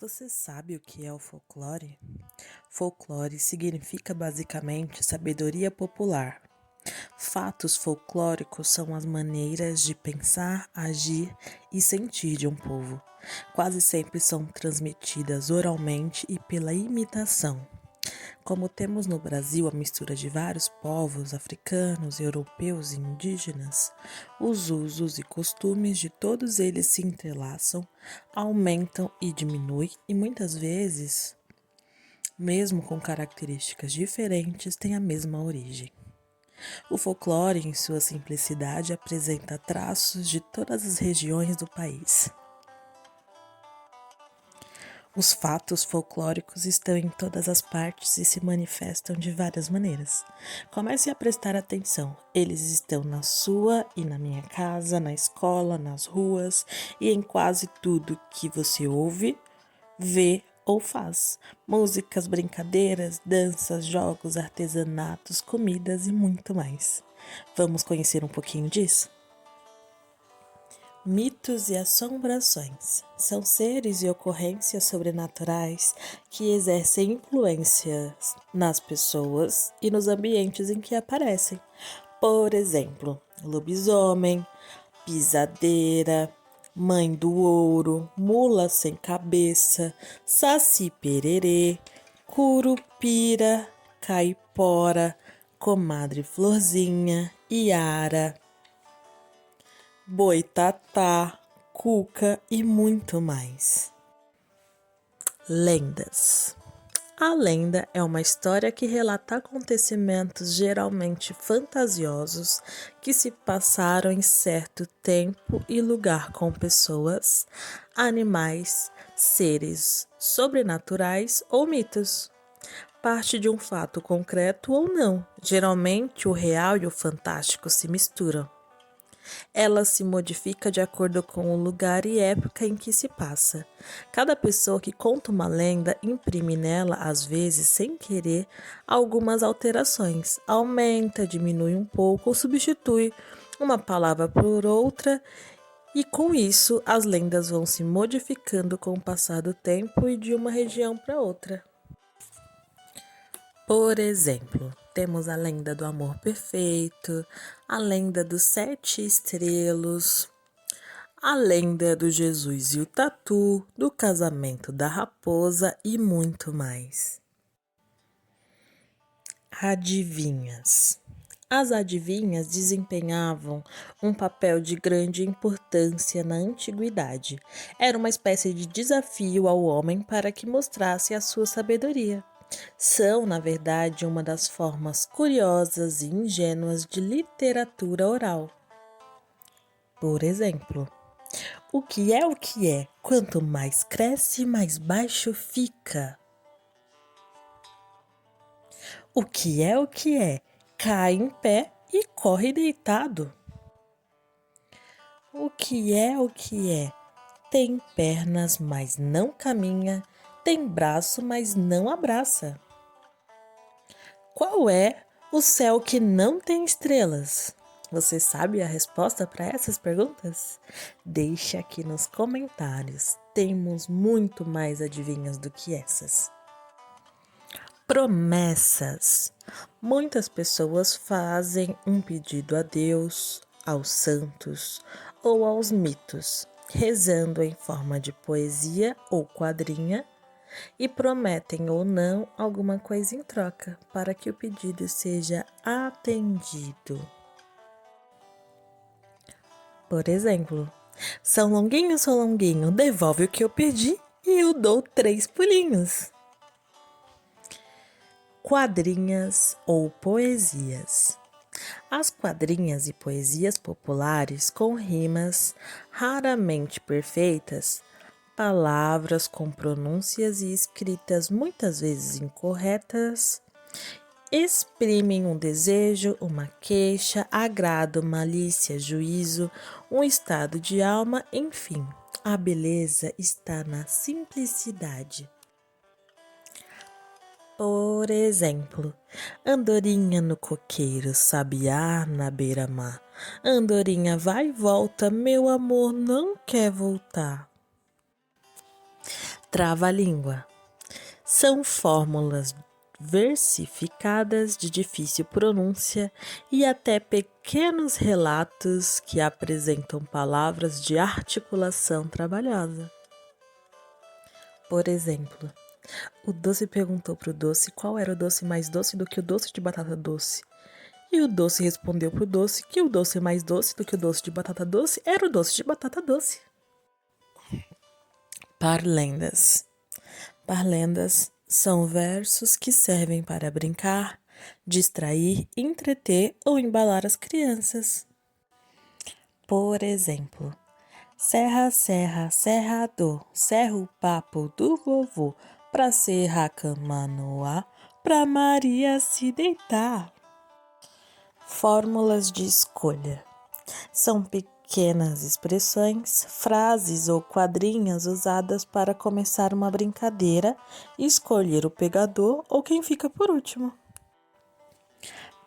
Você sabe o que é o folclore? Folclore significa basicamente sabedoria popular. Fatos folclóricos são as maneiras de pensar, agir e sentir de um povo. Quase sempre são transmitidas oralmente e pela imitação. Como temos no Brasil a mistura de vários povos africanos, europeus e indígenas, os usos e costumes de todos eles se entrelaçam, aumentam e diminuem e muitas vezes, mesmo com características diferentes, têm a mesma origem. O folclore, em sua simplicidade, apresenta traços de todas as regiões do país. Os fatos folclóricos estão em todas as partes e se manifestam de várias maneiras. Comece a prestar atenção. Eles estão na sua e na minha casa, na escola, nas ruas e em quase tudo que você ouve, vê ou faz. Músicas, brincadeiras, danças, jogos, artesanatos, comidas e muito mais. Vamos conhecer um pouquinho disso? Mitos e assombrações são seres e ocorrências sobrenaturais que exercem influências nas pessoas e nos ambientes em que aparecem. Por exemplo, lobisomem, pisadeira, mãe do ouro, mula sem cabeça, saci pererê, curupira, caipora, comadre florzinha, iara, boitatá, cuca e muito mais. Lendas. A lenda é uma história que relata acontecimentos geralmente fantasiosos que se passaram em certo tempo e lugar com pessoas, animais, seres sobrenaturais ou mitos. Parte de um fato concreto ou não. Geralmente o real e o fantástico se misturam. Ela se modifica de acordo com o lugar e época em que se passa. Cada pessoa que conta uma lenda imprime nela, às vezes sem querer, algumas alterações. Aumenta, diminui um pouco ou substitui uma palavra por outra, e com isso as lendas vão se modificando com o passar do tempo e de uma região para outra. Por exemplo, temos a lenda do amor perfeito, a lenda dos 7 estrelos, a lenda do Jesus e o tatu, do casamento da raposa e muito mais. Adivinhas. As adivinhas desempenhavam um papel de grande importância na antiguidade. Era uma espécie de desafio ao homem para que mostrasse a sua sabedoria. São, na verdade, uma das formas curiosas e ingênuas de literatura oral. Por exemplo, o que é o que é? Quanto mais cresce, mais baixo fica. O que é o que é? Cai em pé e corre deitado. O que é o que é? Tem pernas, mas não caminha. Tem braço, mas não abraça. Qual é o céu que não tem estrelas? Você sabe a resposta para essas perguntas? Deixe aqui nos comentários. Temos muito mais adivinhas do que essas. Promessas. Muitas pessoas fazem um pedido a Deus, aos santos ou aos mitos, rezando em forma de poesia ou quadrinha, e prometem ou não alguma coisa em troca para que o pedido seja atendido. Por exemplo, São Longuinho, devolve o que eu pedi e eu dou 3 pulinhos. Quadrinhas ou poesias. As quadrinhas e poesias populares com rimas raramente perfeitas, palavras com pronúncias e escritas muitas vezes incorretas, exprimem um desejo, uma queixa, agrado, malícia, juízo, um estado de alma, enfim. A beleza está na simplicidade. Por exemplo, andorinha no coqueiro, sabiá na beira-mar. Andorinha vai e volta, meu amor não quer voltar. Trava-língua. São fórmulas versificadas de difícil pronúncia e até pequenos relatos que apresentam palavras de articulação trabalhosa. Por exemplo, o doce perguntou para o doce qual era o doce mais doce do que o doce de batata doce. E o doce respondeu para o doce que o doce mais doce do que o doce de batata doce era o doce de batata doce. Parlendas. Parlendas são versos que servem para brincar, distrair, entreter ou embalar as crianças. Por exemplo, serra, serra, serrador, serra o papo do vovô, pra serrar a cama no ar, pra Maria se deitar. Fórmulas de escolha. São pequenas expressões, frases ou quadrinhas usadas para começar uma brincadeira e escolher o pegador ou quem fica por último.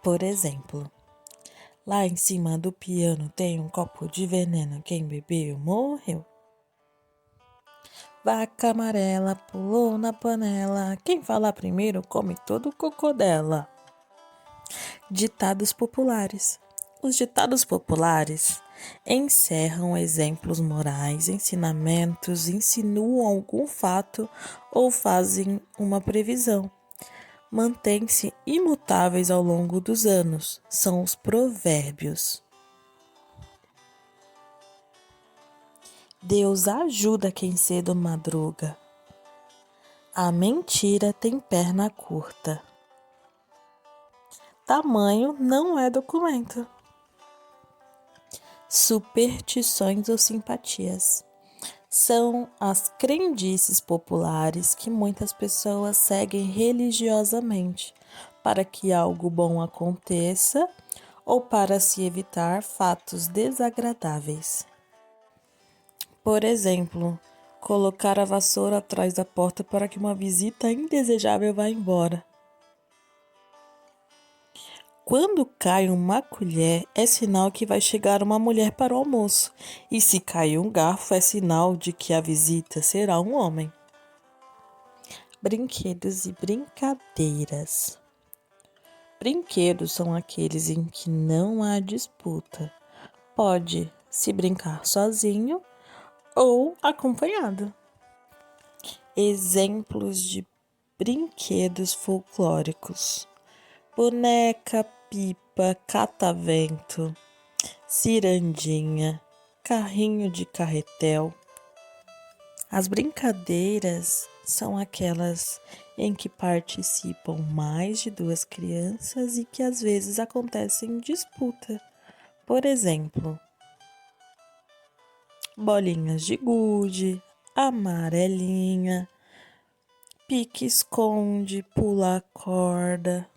Por exemplo, lá em cima do piano tem um copo de veneno, quem bebeu morreu. Vaca amarela pulou na panela, quem fala primeiro come todo o cocô dela. Ditados populares. Os ditados populares encerram exemplos morais, ensinamentos, insinuam algum fato ou fazem uma previsão. Mantêm-se imutáveis ao longo dos anos. São os provérbios. Deus ajuda quem cedo madruga. A mentira tem perna curta. Tamanho não é documento. Superstições ou simpatias. São as crendices populares que muitas pessoas seguem religiosamente para que algo bom aconteça ou para se evitar fatos desagradáveis. Por exemplo, colocar a vassoura atrás da porta para que uma visita indesejável vá embora. Quando cai uma colher, é sinal que vai chegar uma mulher para o almoço. E se cai um garfo, é sinal de que a visita será um homem. Brinquedos e brincadeiras. Brinquedos são aqueles em que não há disputa. Pode se brincar sozinho ou acompanhado. Exemplos de brinquedos folclóricos: boneca, pipa, catavento, cirandinha, carrinho de carretel. As brincadeiras são aquelas em que participam mais de duas crianças e que às vezes acontecem disputa. Por exemplo, bolinhas de gude, amarelinha, pique-esconde, pula-corda.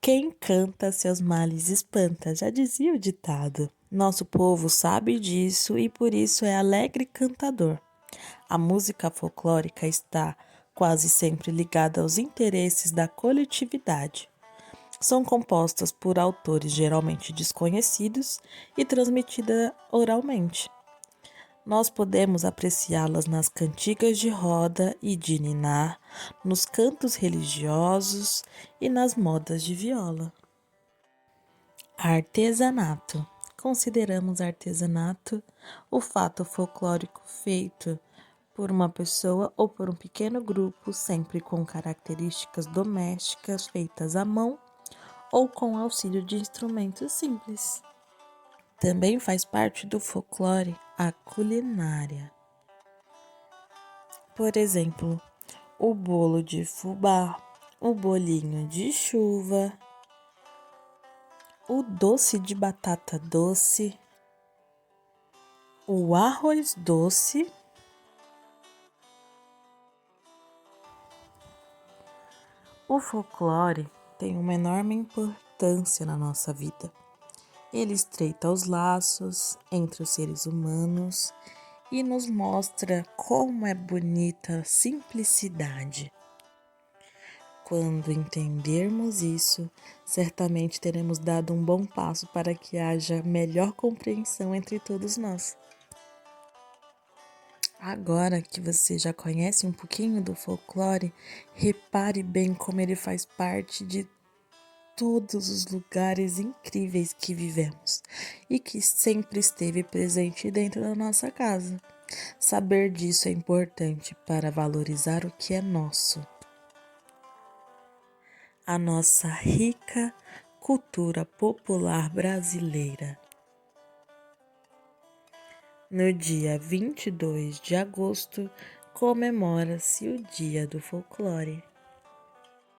Quem canta seus males espanta, já dizia o ditado. Nosso povo sabe disso e por isso é alegre cantador. A música folclórica está quase sempre ligada aos interesses da coletividade. São compostas por autores geralmente desconhecidos e transmitidas oralmente. Nós podemos apreciá-las nas cantigas de roda e de ninar, nos cantos religiosos e nas modas de viola. Artesanato. Consideramos artesanato o fato folclórico feito por uma pessoa ou por um pequeno grupo, sempre com características domésticas feitas à mão ou com auxílio de instrumentos simples. Também faz parte do folclore a culinária. Por exemplo, o bolo de fubá, o bolinho de chuva, o doce de batata doce, o arroz doce, o folclore tem uma enorme importância na nossa vida. Ele estreita os laços entre os seres humanos e nos mostra como é bonita a simplicidade. Quando entendermos isso, certamente teremos dado um bom passo para que haja melhor compreensão entre todos nós. Agora que você já conhece um pouquinho do folclore, repare bem como ele faz parte de todos os lugares incríveis que vivemos e que sempre esteve presente dentro da nossa casa. Saber disso é importante para valorizar o que é nosso, a nossa rica cultura popular brasileira. No dia 22 de agosto, comemora-se o Dia do Folclore.